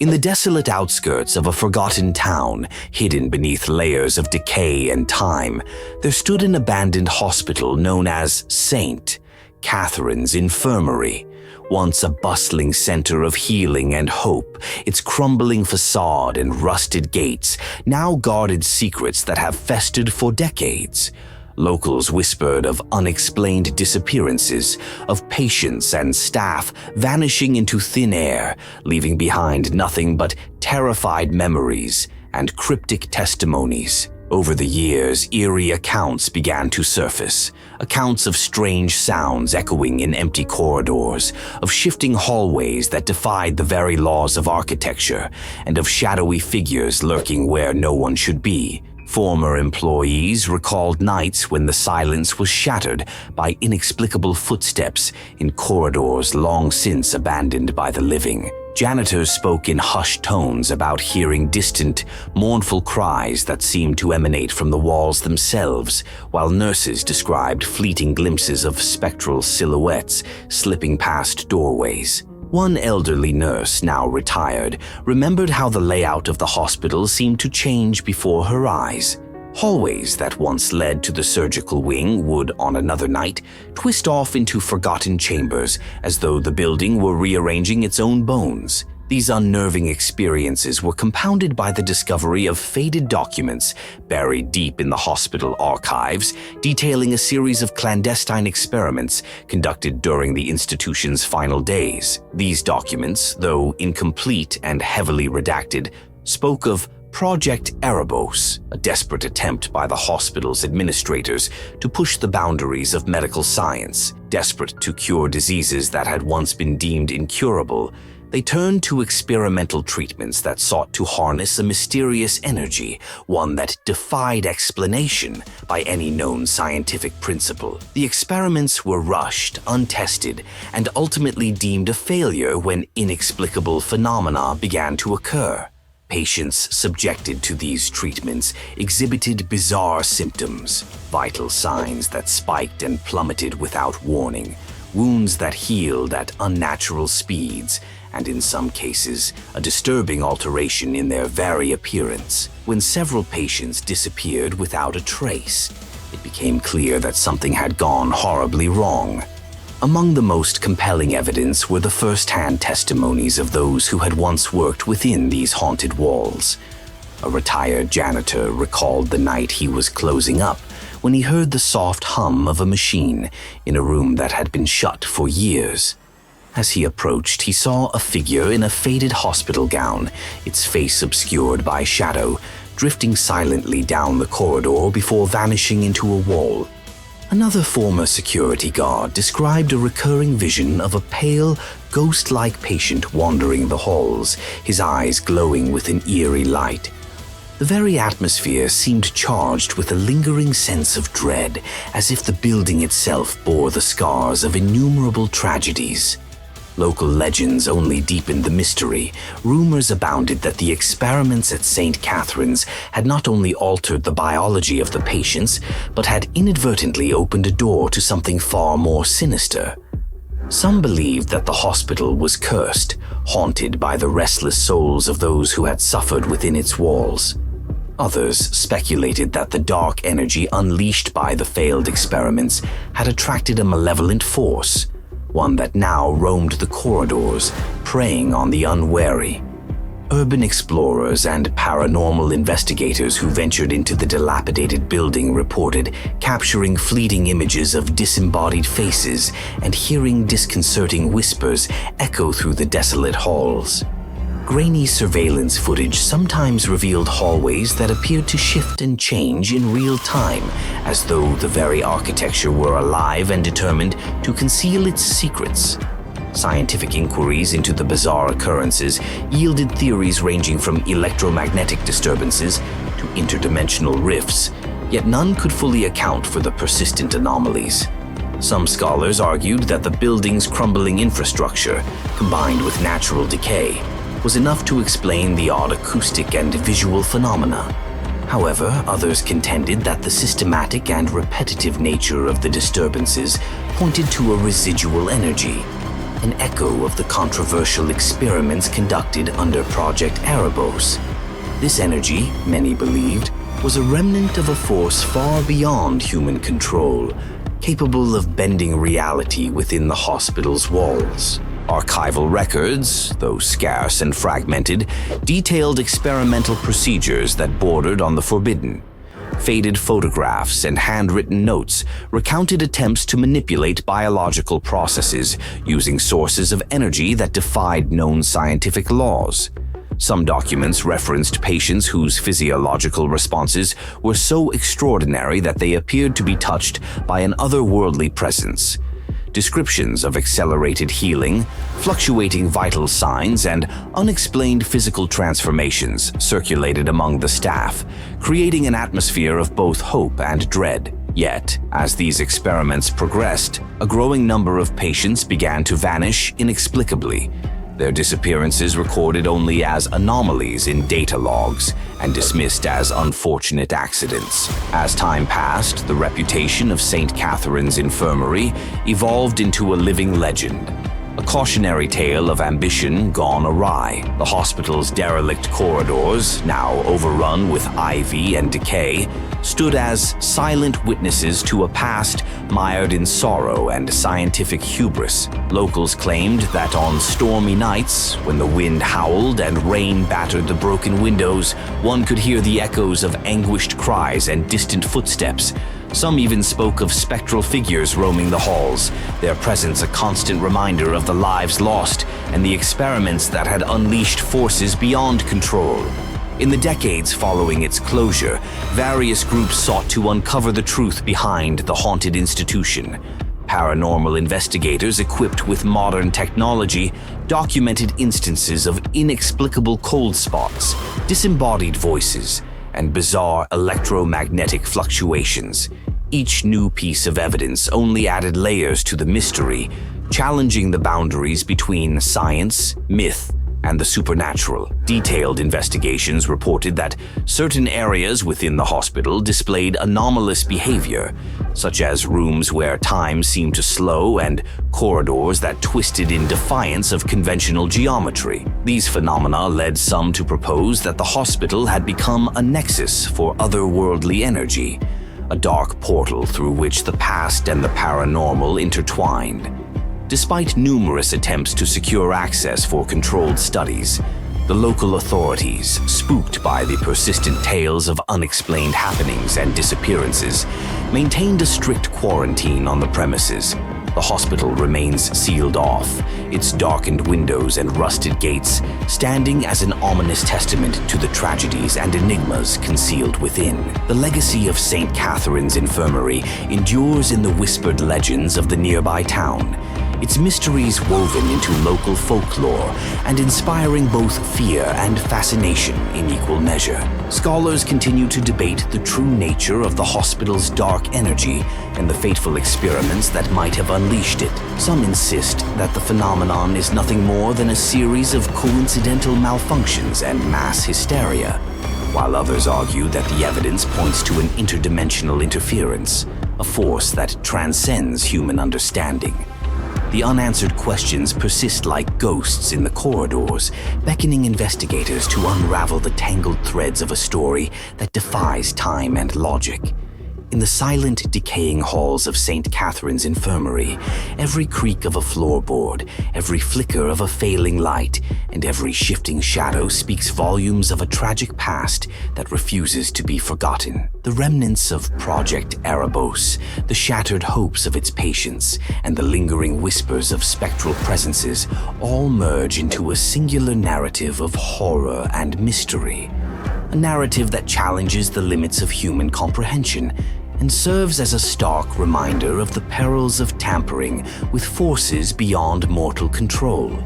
In the desolate outskirts of a forgotten town, hidden beneath layers of decay and time, there stood an abandoned hospital known as St. Catherine's Infirmary, once a bustling center of healing and hope. Its crumbling facade and rusted gates now guarded secrets that have festered for decades. Locals whispered of unexplained disappearances, of patients and staff vanishing into thin air, leaving behind nothing but terrified memories and cryptic testimonies. Over the years, eerie accounts began to surface, accounts of strange sounds echoing in empty corridors, of shifting hallways that defied the very laws of architecture, and of shadowy figures lurking where no one should be. Former employees recalled nights when the silence was shattered by inexplicable footsteps in corridors long since abandoned by the living. Janitors spoke in hushed tones about hearing distant, mournful cries that seemed to emanate from the walls themselves, while nurses described fleeting glimpses of spectral silhouettes slipping past doorways. One elderly nurse, now retired, remembered how the layout of the hospital seemed to change before her eyes. Hallways that once led to the surgical wing would, on another night, twist off into forgotten chambers as though the building were rearranging its own bones. These unnerving experiences were compounded by the discovery of faded documents buried deep in the hospital archives, detailing a series of clandestine experiments conducted during the institution's final days. These documents, though incomplete and heavily redacted, spoke of Project Erebos, a desperate attempt by the hospital's administrators to push the boundaries of medical science. Desperate to cure diseases that had once been deemed incurable, they turned to experimental treatments that sought to harness a mysterious energy, one that defied explanation by any known scientific principle. The experiments were rushed, untested, and ultimately deemed a failure when inexplicable phenomena began to occur. Patients subjected to these treatments exhibited bizarre symptoms, vital signs that spiked and plummeted without warning, wounds that healed at unnatural speeds, and in some cases, a disturbing alteration in their very appearance. When several patients disappeared without a trace, it became clear that something had gone horribly wrong. Among the most compelling evidence were the first-hand testimonies of those who had once worked within these haunted walls. A retired janitor recalled the night he was closing up when he heard the soft hum of a machine in a room that had been shut for years. As he approached, he saw a figure in a faded hospital gown, its face obscured by shadow, drifting silently down the corridor before vanishing into a wall. Another former security guard described a recurring vision of a pale, ghost-like patient wandering the halls, his eyes glowing with an eerie light. The very atmosphere seemed charged with a lingering sense of dread, as if the building itself bore the scars of innumerable tragedies. Local legends only deepened the mystery. Rumors abounded that the experiments at St. Catherine's had not only altered the biology of the patients, but had inadvertently opened a door to something far more sinister. Some believed that the hospital was cursed, haunted by the restless souls of those who had suffered within its walls. Others speculated that the dark energy unleashed by the failed experiments had attracted a malevolent force, one that now roamed the corridors, preying on the unwary. Urban explorers and paranormal investigators who ventured into the dilapidated building reported capturing fleeting images of disembodied faces and hearing disconcerting whispers echo through the desolate halls. Grainy surveillance footage sometimes revealed hallways that appeared to shift and change in real time, as though the very architecture were alive and determined to conceal its secrets. Scientific inquiries into the bizarre occurrences yielded theories ranging from electromagnetic disturbances to interdimensional rifts, yet none could fully account for the persistent anomalies. Some scholars argued that the building's crumbling infrastructure, combined with natural decay, was enough to explain the odd acoustic and visual phenomena. However, others contended that the systematic and repetitive nature of the disturbances pointed to a residual energy, an echo of the controversial experiments conducted under Project Erebos. This energy, many believed, was a remnant of a force far beyond human control, capable of bending reality within the hospital's walls. Archival records, though scarce and fragmented, detailed experimental procedures that bordered on the forbidden. Faded photographs and handwritten notes recounted attempts to manipulate biological processes using sources of energy that defied known scientific laws. Some documents referenced patients whose physiological responses were so extraordinary that they appeared to be touched by an otherworldly presence. Descriptions of accelerated healing, fluctuating vital signs, and unexplained physical transformations circulated among the staff, creating an atmosphere of both hope and dread. Yet, as these experiments progressed, a growing number of patients began to vanish inexplicably, their disappearances recorded only as anomalies in data logs and dismissed as unfortunate accidents. As time passed, the reputation of St. Catherine's Infirmary evolved into a living legend, a cautionary tale of ambition gone awry. The hospital's derelict corridors, now overrun with ivy and decay, stood as silent witnesses to a past mired in sorrow and scientific hubris. Locals claimed that on stormy nights, when the wind howled and rain battered the broken windows, one could hear the echoes of anguished cries and distant footsteps. Some even spoke of spectral figures roaming the halls, their presence a constant reminder of the lives lost and the experiments that had unleashed forces beyond control. In the decades following its closure, various groups sought to uncover the truth behind the haunted institution. Paranormal investigators equipped with modern technology documented instances of inexplicable cold spots, disembodied voices, and bizarre electromagnetic fluctuations. Each new piece of evidence only added layers to the mystery, challenging the boundaries between science, myth, and the supernatural. Detailed investigations reported that certain areas within the hospital displayed anomalous behavior, such as rooms where time seemed to slow and corridors that twisted in defiance of conventional geometry. These phenomena led some to propose that the hospital had become a nexus for otherworldly energy, a dark portal through which the past and the paranormal intertwined. Despite numerous attempts to secure access for controlled studies, the local authorities, spooked by the persistent tales of unexplained happenings and disappearances, maintained a strict quarantine on the premises. The hospital remains sealed off, its darkened windows and rusted gates standing as an ominous testament to the tragedies and enigmas concealed within. The legacy of St. Catherine's Infirmary endures in the whispered legends of the nearby town, its mysteries woven into local folklore and inspiring both fear and fascination in equal measure. Scholars continue to debate the true nature of the hospital's dark energy and the fateful experiments that might have unleashed it. Some insist that the phenomenon is nothing more than a series of coincidental malfunctions and mass hysteria, while others argue that the evidence points to an interdimensional interference, a force that transcends human understanding. The unanswered questions persist like ghosts in the corridors, beckoning investigators to unravel the tangled threads of a story that defies time and logic. In the silent, decaying halls of St. Catherine's Infirmary, every creak of a floorboard, every flicker of a failing light, and every shifting shadow speaks volumes of a tragic past that refuses to be forgotten. The remnants of Project Erebos, the shattered hopes of its patients, and the lingering whispers of spectral presences all merge into a singular narrative of horror and mystery. A narrative that challenges the limits of human comprehension and serves as a stark reminder of the perils of tampering with forces beyond mortal control.